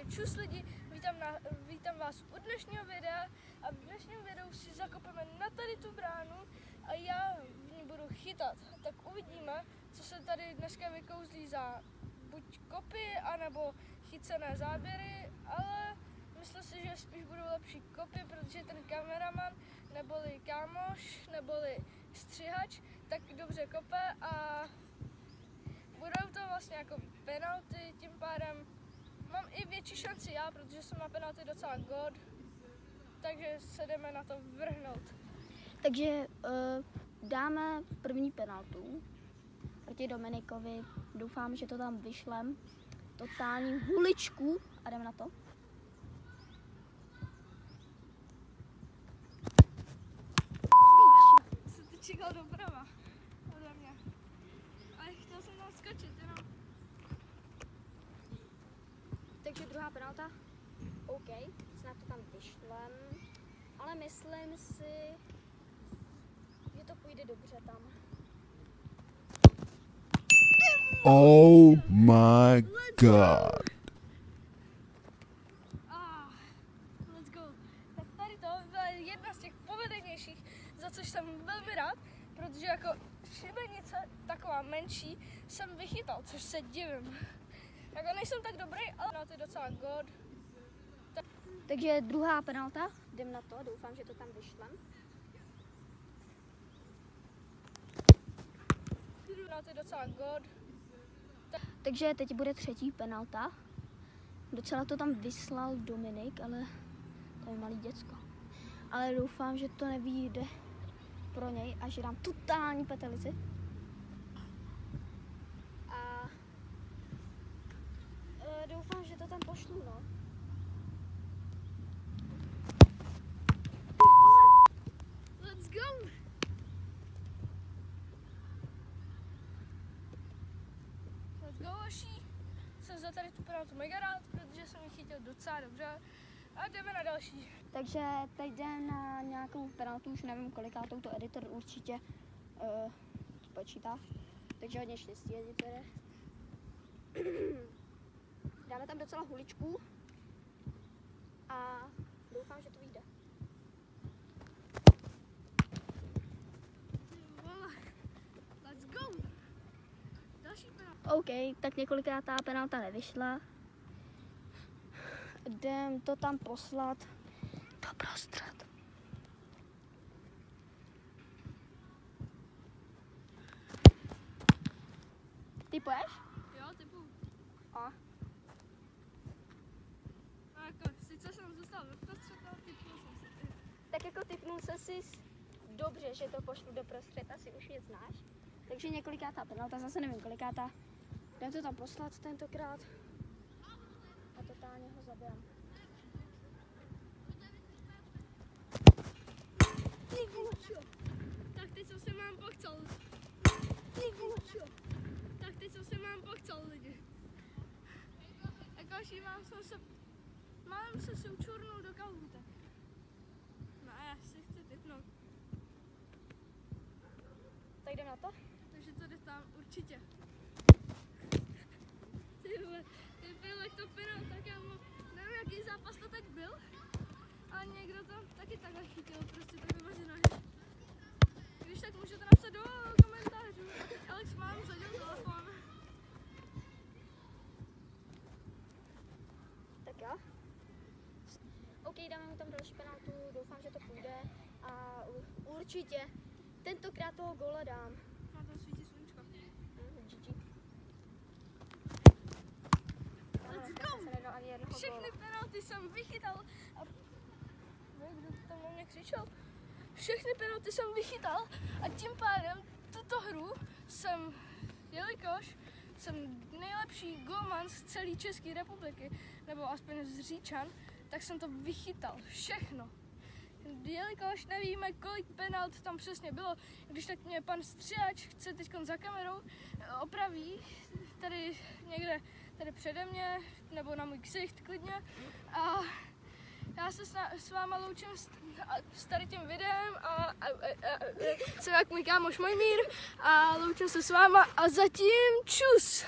Takže čus lidi, vítám vás u dnešního videa a v dnešním videu si zakopeme na tady tu bránu a já v ní budu chytat. Tak uvidíme, co se tady dneska vykouzlí za buď kopy, anebo chycené záběry, ale myslím si, že spíš budou lepší kopy, protože ten kameraman, neboli kámoš, neboli střihač, tak dobře kope a budou to vlastně jako penalty, tím pádem mám i větší šanci já, protože jsem na penalty docela god, takže se jdeme na to vrhnout. Takže dáme první penaltu proti Dominikovi. Doufám, že to tam vyšlem. Totální huličku a jdeme na to. Se ty čekal doprava ode mě. Ale chtěl jsem tam skočit, jenom. Takže druhá penalta. OK, snad to tam vyšlem. Ale myslím si, že to půjde dobře tam. Oh my god. Let's go. Tak tady to byla jedna z těch povedenějších, za což jsem velmi rád, protože jako šibenice, taková menší, jsem vychytal, což se divím. Jako nejsem tak dobrý, ale na to je docela god. Takže druhá penalta, jdem na to, doufám, že to tam vyšlem. Na to je docela god. Takže teď bude třetí penalta. Docela to tam vyslal Dominik, ale to je malý děcko. Ale doufám, že to nevyjde pro něj a že dám totální petelici. A doufám, že to tam pošlu, no. Let's go! Let's go, Oší! Jsem za tady tu penaltu mega rád, protože jsem ji chytil docela dobře. A jdeme na další. Takže teď jdem na nějakou penaltu, už nevím kolikátou, to editor určitě spočítá. Takže hodně štěstí, editore. Dáme tam docela huličku a doufám, že to vyjde. Let's go! Další penalta. OK, tak několikrát ta penalta nevyšla. Jdem to tam poslat doprostřed. Ty poješ? Jo, typu. A? No jako, sice jsem zůstal doprostřed, ale typnul jsem si. Tak jako typnul se si dobře, že to pošlu doprostřed, asi už mě znáš. Takže několikátá penalta, zase nevím kolikátá. Jdem to tam poslat tentokrát a totálně ho zabijem. Tak teď jsem se mám pochcel. Tak teď jsem se mám pochcel, lidi. Jakož mám se si učurnul do kalhůtek. No a já si chci typnout. Tak jdem na to? Takže to jde tam určitě. Ty vole, jak to penalta, kámo. Nevím, jaký zápas to teď byl, ale někdo to taky takhle chytil, prostě takhle mezi nohy. Když tak můžete napsat do komentářů. Alex mám zadil telefon. Tak jo. OK, dáme mu tam další penaltu, doufám, že to půjde a určitě tentokrát toho góla dám. Na to svítí sluníčko. GG. Let's go! Všechny penalty jsem vychytal a... Kdo tam na mě křičel? Všechny penalty jsem vychytal a tím pádem tuto hru jsem, jelikož jsem nejlepší golman z celé České republiky, nebo aspoň z Říčan, tak jsem to vychytal. Všechno. Jelikož nevíme, kolik penalt tam přesně bylo, když tak mě pan střihač chce teď za kamerou opraví, tady někde tady přede mě, nebo na můj ksicht klidně. A já se s váma loučím s tady tím videem a jsem jak můj kámoš Mojmír a loučím se s váma a zatím čus!